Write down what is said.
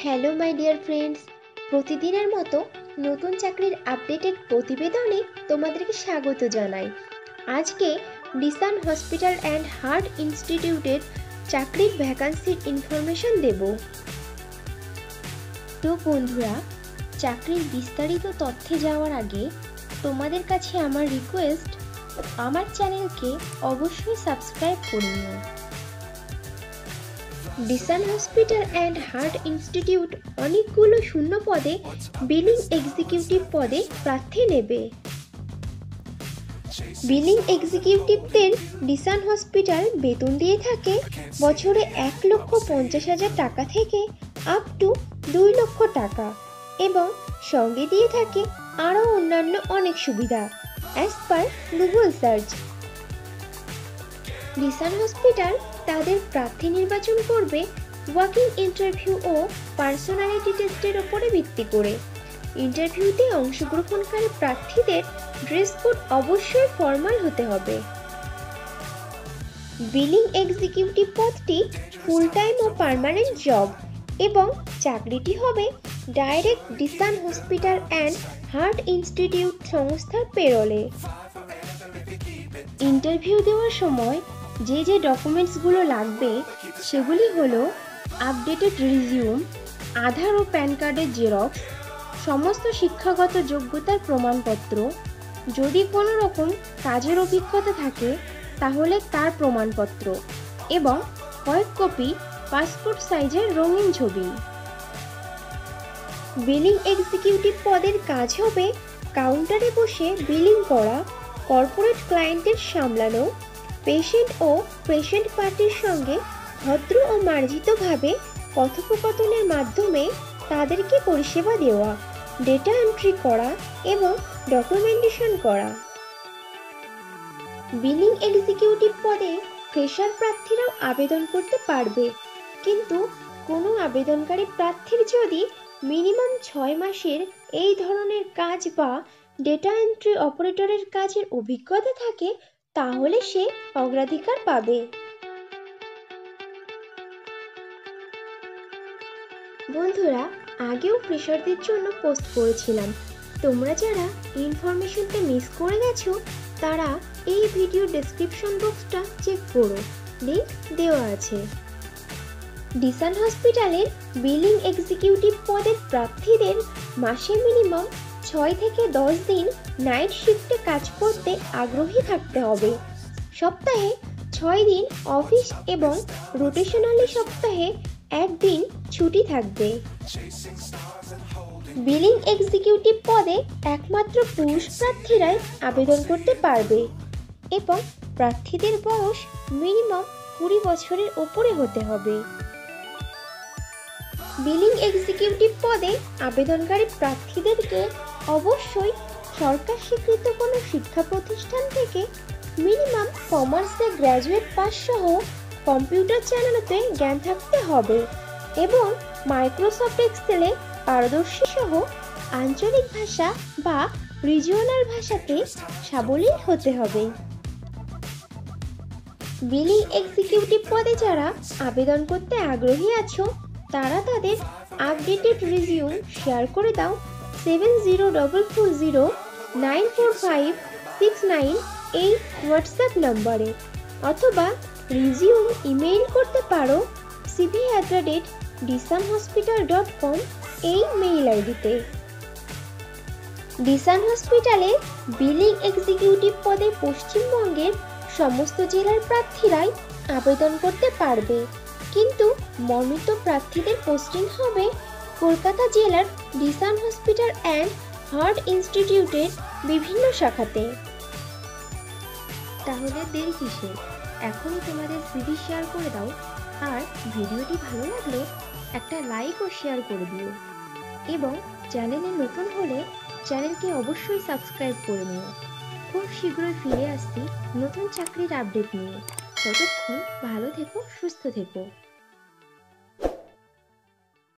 Hello my dear friends, প্রতিদিনের মতো নতুন চাকরির আপডেটেড প্রতিবেদনে তোমাদেরকে স্বাগত জানাই। আজকে ডিসান হসপিটাল অ্যান্ড হার্ট ইনস্টিটিউটের চাকরির ভ্যাকান্সির ইনফরমেশন দেব। তো বন্ধুরা, চাকরির বিস্তারিত তথ্যে যাওয়ার আগে তোমাদের কাছে আমার রিকোয়েস্ট, আমার চ্যানেলকে অবশ্যই সাবস্ক্রাইব করে নিও। Desun hospital and heart institute অনেকগুলো শূন্য পদে বিলিং এক্সিকিউটিভ পদে প্রার্থী নেবে। বিলিং এক্সিকিউটিভদের ডিসান হসপিটাল বেতন দিয়ে থাকে বছরে 1,50,000 টাকা থেকে আপ টু 2 লক্ষ টাকা, এবং সঙ্গে দিয়ে থাকে আরও অন্যান্য অনেক সুবিধা as per Google search. Desun hospital তাদের প্রার্থী নির্বাচন করবে ওয়াকিং ইন্টারভিউ ও পার্সোনালিটি টেস্টের উপরে ভিত্তি করে। ইন্টারভিউতে অংশগ্রহণকারী প্রার্থীদের ড্রেস কোড অবশ্যই ফর্মাল হতে হবে। বিলিং এক্সিকিউটিভ পদটি ফুল টাইম ও পার্মানেন্ট জব, এবং চাকরিটি হবে direct Desun hospital and heart institute সংস্থার পেরোলে। ইন্টারভিউ দেওয়ার সময় যে ডকুমেন্টসগুলো লাগবে সেগুলি হলো আপডেটেড রিজিউম, আধার ও প্যান কার্ডের জেরক্স, সমস্ত শিক্ষাগত যোগ্যতার প্রমাণপত্র, যদি কোনো রকম কাজের অভিজ্ঞতা থাকে তাহলে তার প্রমাণপত্র, এবং কয়েক কপি পাসপোর্ট সাইজের রঙিন ছবি। বিলিং এক্সিকিউটিভ পদের কাজ হবে কাউন্টারে বসে বিলিং করা, কর্পোরেট ক্লায়েন্টের সামলানো, পেশেন্ট ও পেশেন্ট পার্টির সঙ্গে ভদ্র ও মার্জিতভাবে কথোপকথনের মাধ্যমে তাদেরকে পরিষেবা দেওয়া, ডেটা এন্ট্রি করা এবং ডকুমেন্টেশন করা। বিলিং এক্সিকিউটিভ পদে ফ্রেশার প্রার্থীরাও আবেদন করতে পারবে, কিন্তু কোনো আবেদনকারী প্রার্থীর যদি মিনিমাম 6 মাসের এই ধরনের কাজ বা ডেটা এন্ট্রি অপারেটরের কাজের অভিজ্ঞতা থাকে তাহলে সে অগ্রাধিকার পাবে। বন্ধুরা, আগেও ফ্রেশারদের জন্য পোস্ট করেছিলাম, তোমরা যারা ইনফরমেশনটা মিস করে গেছো তারা এই ভিডিও ডেসক্রিপশন বক্সটা চেক করো, লিংক দেওয়া আছে। ডিসান হসপিটালের বিলিং এক্সিকিউটিভ পদের প্রার্থীদের মাসে মিনিমাম 6 থেকে 10 দিন নাইট শিফটে কাজ করতে আগ্রহী থাকতে হবে। সপ্তাহে 6 দিন অফিস এবং রোটেশনালি সপ্তাহে 1 দিন ছুটি থাকবে। বিলিং এক্সিকিউটিভ পদে একমাত্র পুরুষ প্রার্থীরাই আবেদন করতে পারবে, এবং প্রার্থীদের বয়স মিনিমাম 20 বছরের ওপরে হতে হবে। বিলিং এক্সিকিউটিভ পদে আবেদনকারী প্রার্থীদেরকে অবশ্যই সরকার স্বীকৃত কোনো শিক্ষা প্রতিষ্ঠান থেকে মিনিমাম কমার্সে গ্র্যাজুয়েট পাস সহ কম্পিউটার চালানোতে জ্ঞান থাকতে হবে, এবং মাইক্রোসফট এক্সেলে পারদর্শী সহ আঞ্চলিক ভাষা বা রিজিওনাল ভাষাতে সাবলীল হতে হবে। বিলিং এক্সিকিউটিভ পদে যারা আবেদন করতে আগ্রহী আছো তারা তাদের আপডেটেড রিজিউম শেয়ার করে দাও 7044094569 এই হোয়াটসঅ্যাপ নম্বরে, অথবা রিজিউম ইমেইল করতে পারো cv@disanhospital.com এই মেইল আইডিতে। ডিসান হসপিটালে বিলিং এক্সিকিউটিভ পদে পশ্চিমবঙ্গের সমস্ত জেলার প্রার্থীরাই আবেদন করতে পারবে, কিন্তু মনোনীত প্রার্থীদের পোস্টিং হবে কলকাতা জেলার ডিসান হসপিটাল অ্যান্ড হার্ট ইনস্টিটিউটের বিভিন্ন শাখাতে। তাহলে দেরি কিসের, এখনই তোমাদের সিভি শেয়ার করে দাও, আর ভিডিওটি ভালো লাগলে একটা লাইক ও শেয়ার করে দিও, এবং চ্যানেলে নতুন হলে চ্যানেলকে অবশ্যই সাবস্ক্রাইব করে নিও। খুব শীঘ্রই ফিরে আসছি নতুন চাকরির আপডেট নিয়ে। ততক্ষণ ভালো থেকো, সুস্থ থেকো।